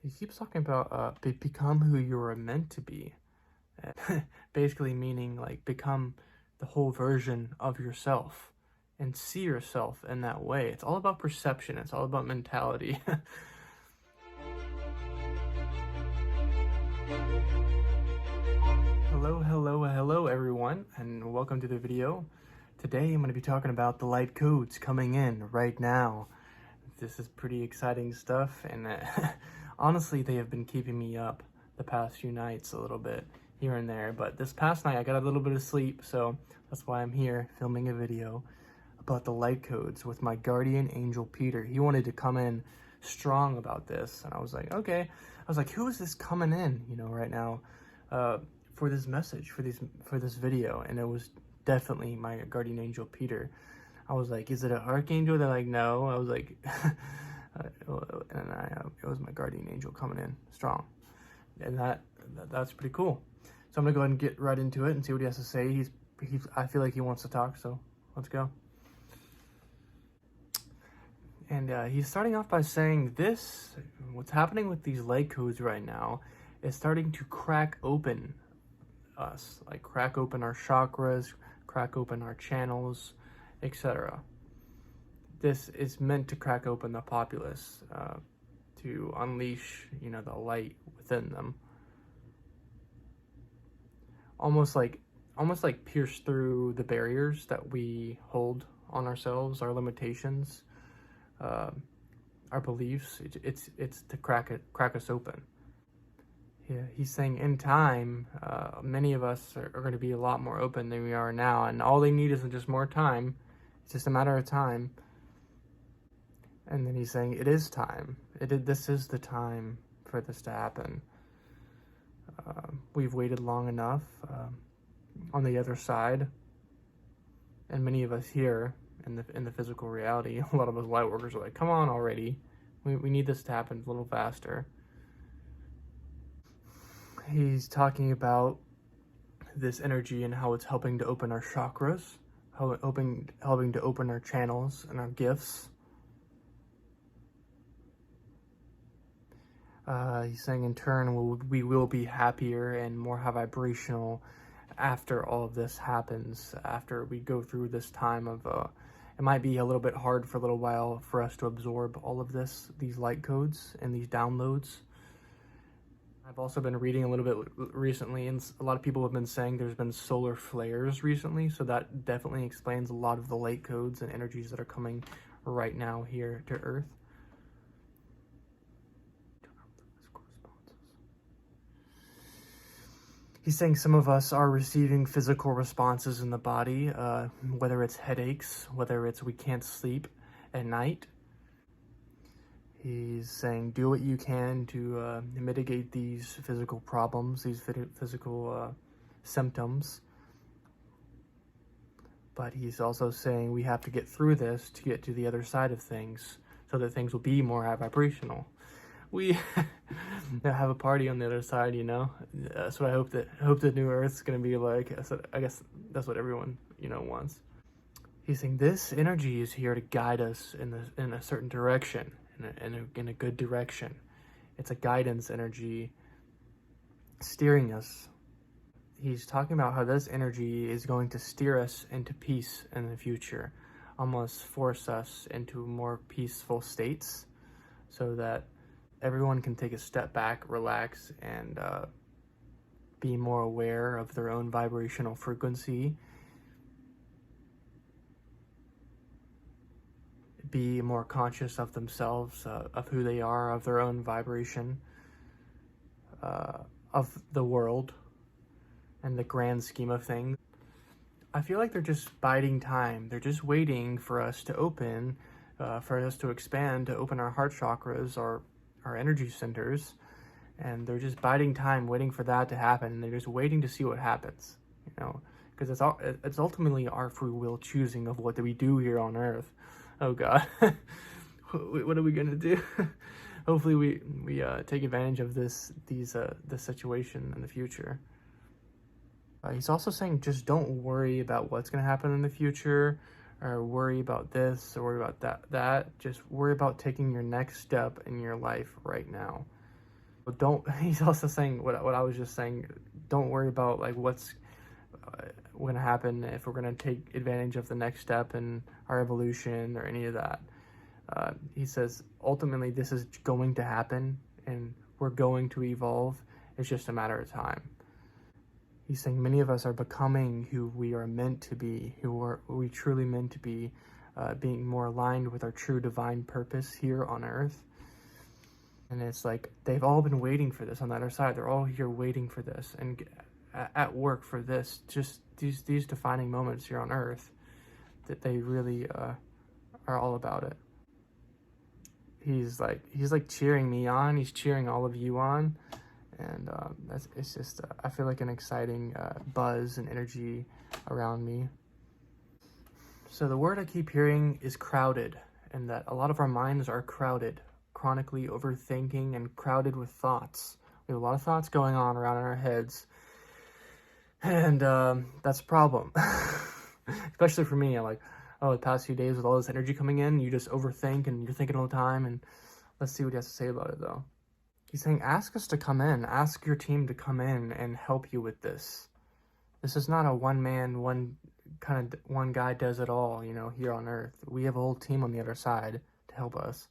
He keeps talking about become who you were meant to be. Basically meaning like become the whole version of yourself and see yourself in that way. It's all about perception. It's all about mentality. Hello everyone, and welcome to the video. Today I'm going to be talking about the light codes coming in right now. This is pretty exciting stuff, and honestly they have been keeping me up the past few nights a little bit here and there, but this past night I got a little bit of sleep, so that's why I'm here filming a video about the light codes with my guardian angel Peter. He wanted to come in strong about this, and I was like, okay. I was like, who is this coming in, right now for this message, for this video? And it was definitely my guardian angel Peter. I was like, is it an archangel? They're like, no. I was like, it was my guardian angel coming in strong, and that's pretty cool. So I'm gonna go ahead and get right into it and see what he has to say. I feel like he wants to talk, so let's go. And he's starting off by saying what's happening with these light codes right now is starting to crack open us, like crack open our chakras, crack open our channels, etc. This is meant to crack open the populace, to unleash, the light within them. Almost like pierce through the barriers that we hold on ourselves, our limitations, our beliefs. It's to crack us open. Yeah, he's saying in time, many of us are going to be a lot more open than we are now, and all they need is just more time. It's just a matter of time. And then he's saying it is time. This is the time for this to happen. We've waited long enough on the other side, and many of us here in the physical reality, a lot of us light workers are like, come on already. We need this to happen a little faster. He's talking about this energy and how it's helping to open our chakras, helping to open our channels and our gifts. He's saying in turn we will be happier and more high vibrational after all of this happens, after we go through this time of it might be a little bit hard for a little while for us to absorb all of these light codes and these downloads. I've also been reading a little bit recently, and a lot of people have been saying there's been solar flares recently, so that definitely explains a lot of the light codes and energies that are coming right now here to Earth. He's saying some of us are receiving physical responses in the body, whether it's headaches, whether it's we can't sleep at night. He's saying do what you can to mitigate these physical problems, these physical symptoms. But he's also saying we have to get through this to get to the other side of things, so that things will be more high vibrational. We have a party on the other side, That's what I hope the new Earth's gonna be like. I guess that's what everyone, wants. He's saying this energy is here to guide us in a certain direction, in a good direction. It's a guidance energy steering us. He's talking about how this energy is going to steer us into peace in the future, almost force us into more peaceful states, so that everyone can take a step back, relax, and be more aware of their own vibrational frequency. Be more conscious of themselves, of who they are, of their own vibration, of the world, and the grand scheme of things. I feel like they're just biding time. They're just waiting for us to open, for us to expand, to open our heart chakras, or our energy centers, and they're just biding time, waiting for that to happen, and they're just waiting to see what happens, because it's ultimately our free will choosing of what do we do here on Earth. Oh God, what are we gonna do? Hopefully we take advantage of this situation in the future. He's also saying just don't worry about what's gonna happen in the future, or worry about this, or worry about that. Just worry about taking your next step in your life right now. But he's also saying what I was just saying, don't worry about like what's going to happen if we're going to take advantage of the next step in our evolution or any of that. He says, ultimately, this is going to happen and we're going to evolve. It's just a matter of time. He's saying many of us are becoming who we are meant to be, who we truly meant to be, being more aligned with our true divine purpose here on Earth. And it's like they've all been waiting for this on the other side. They're all here waiting for this and at work for this, just these defining moments here on Earth, that they really are all about it. He's like cheering me on. He's cheering all of you on. And it's just, I feel like an exciting buzz and energy around me. So the word I keep hearing is crowded, and that a lot of our minds are crowded, chronically overthinking and crowded with thoughts. We have a lot of thoughts going on around in our heads, and that's a problem. Especially for me, I'm like, oh, the past few days with all this energy coming in, you just overthink and you're thinking all the time, and let's see what he has to say about it though. He's saying, ask us to come in, ask your team to come in and help you with this. This is not a one guy does it all, here on Earth. We have a whole team on the other side to help us.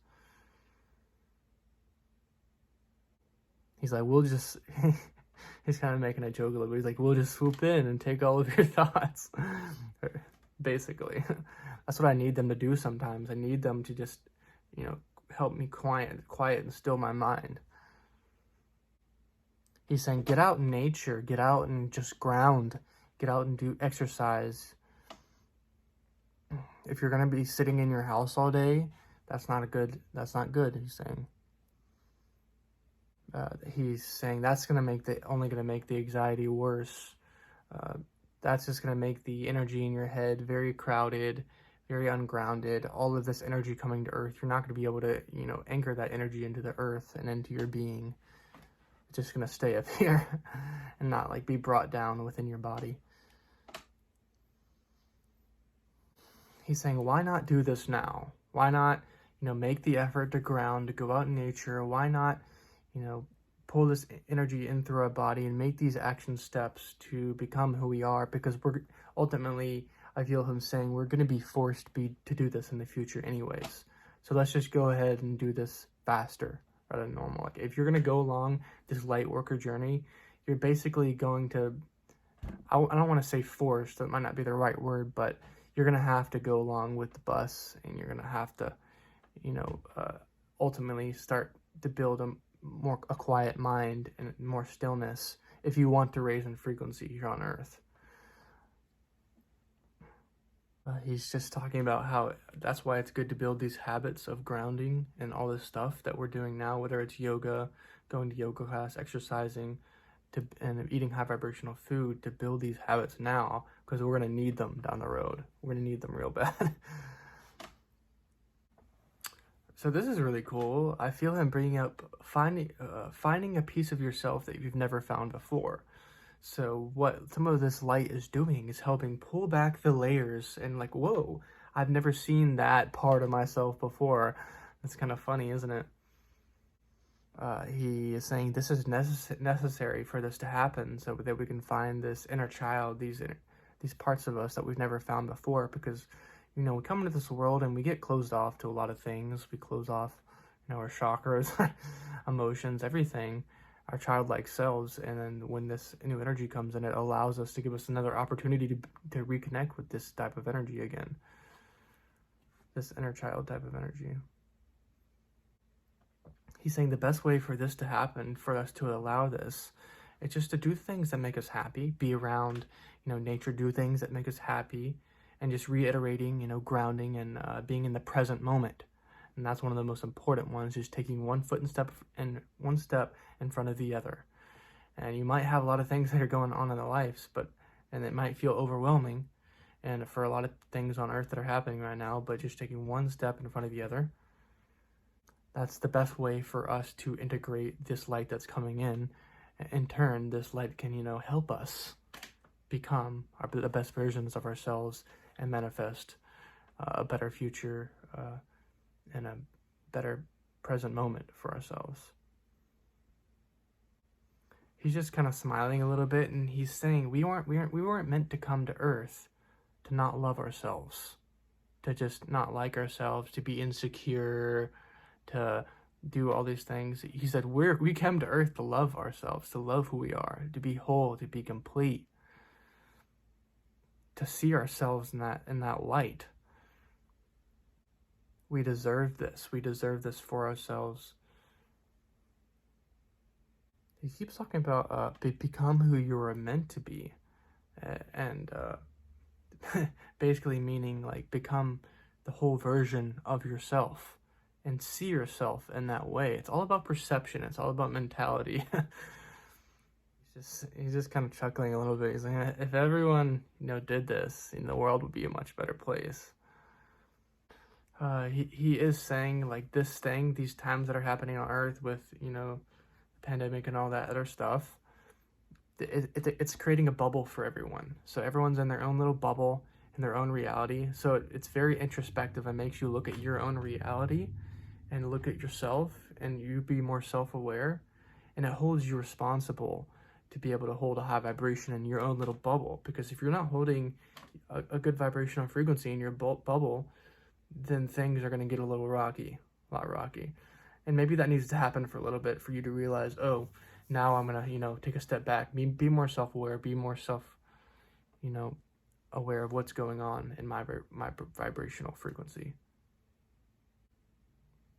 He's like, he's kind of making a joke a little bit. He's like, we'll just swoop in and take all of your thoughts. Basically. That's what I need them to do sometimes. I need them to just, help me quiet and still my mind. He's saying, get out in nature, get out and just ground, get out and do exercise. If you're going to be sitting in your house all day, that's not good, he's saying. That's only going to make the anxiety worse. That's just going to make the energy in your head very crowded, very ungrounded. All of this energy coming to Earth, you're not going to be able to, anchor that energy into the Earth and into your being. It's just going to stay up here and not be brought down within your body. He's saying, why not do this now? Why not, make the effort to ground, to go out in nature? Why not, pull this energy in through our body and make these action steps to become who we are? Because we're ultimately, I feel him saying, we're going to be forced to do this in the future anyways. So let's just go ahead and do this faster rather than normal. Like, if you're going to go along this light worker journey, you're basically going to, I don't want to say forced, that might not be the right word, but you're going to have to go along with the bus, and you're going to have to, ultimately start to build a quiet mind and more stillness if you want to raise in frequency here on Earth. He's just talking about how that's why it's good to build these habits of grounding and all this stuff that we're doing now, whether it's yoga, going to yoga class, exercising, and eating high vibrational food, to build these habits now, because we're going to need them down the road. We're going to need them real bad. So this is really cool. I feel him bringing up finding a piece of yourself that you've never found before. So what some of this light is doing is helping pull back the layers and whoa, I've never seen that part of myself before. That's kind of funny, isn't it? He is saying this is necessary for this to happen, so that we can find this inner child, these parts of us that we've never found before. Because, we come into this world and we get closed off to a lot of things. We close off, our chakras, emotions, everything, our childlike selves. And then when this new energy comes in, it allows us to give us another opportunity to reconnect with this type of energy again. This inner child type of energy. He's saying the best way for this to happen, for us to allow this, is just to do things that make us happy, be around, nature, do things that make us happy, and just reiterating, grounding and being in the present moment. And that's one of the most important ones, just taking one step in front of the other. And you might have a lot of things that are going on in their lives, and it might feel overwhelming, and for a lot of things on Earth that are happening right now, but just taking one step in front of the other, that's the best way for us to integrate this light that's coming in. In turn, this light can, help us become the best versions of ourselves and manifest a better future and a better present moment for ourselves. he's just kind of smiling a little bit, and he's saying we weren't meant to come to Earth to not love ourselves, to just not like ourselves, to be insecure, to do all these things. He said we came to Earth to love ourselves, to love who we are, to be whole, to be complete, to see ourselves in that light. We deserve this. We deserve this for ourselves. He keeps talking about become who you were meant to be, and basically meaning like become the whole version of yourself and see yourself in that way. It's all about perception. It's all about mentality. He's just kind of chuckling a little bit. He's like, if everyone, did this, the world would be a much better place. He is saying like these times that are happening on Earth with, the pandemic and all that other stuff, it's creating a bubble for everyone. So everyone's in their own little bubble, in their own reality. So it's very introspective and makes you look at your own reality and look at yourself, and you be more self-aware, and it holds you responsible to be able to hold a high vibration in your own little bubble. Because if you're not holding a good vibrational frequency in your bubble, then things are going to get a lot rocky. And maybe that needs to happen for a little bit for you to realize, oh, now I'm going to, take a step back, be more self-aware, be more aware of what's going on in my vibrational frequency.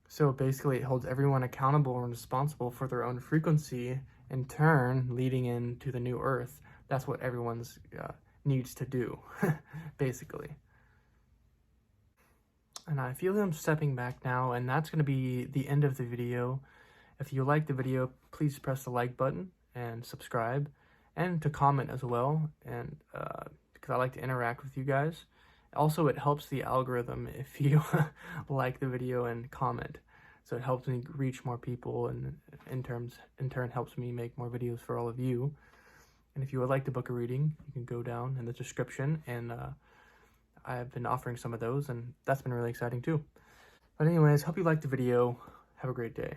So basically it holds everyone accountable and responsible for their own frequency, in turn leading into the new Earth. That's what everyone's needs to do, basically. And I feel him stepping back now, and that's going to be the end of the video. If you like the video, please press the like button and subscribe, and to comment as well, and because I like to interact with you guys. Also, it helps the algorithm if you like the video and comment. So it helps me reach more people, and in turn helps me make more videos for all of you. And if you would like to book a reading, you can go down in the description, and I've been offering some of those, and that's been really exciting too. But anyways, hope you liked the video. Have a great day.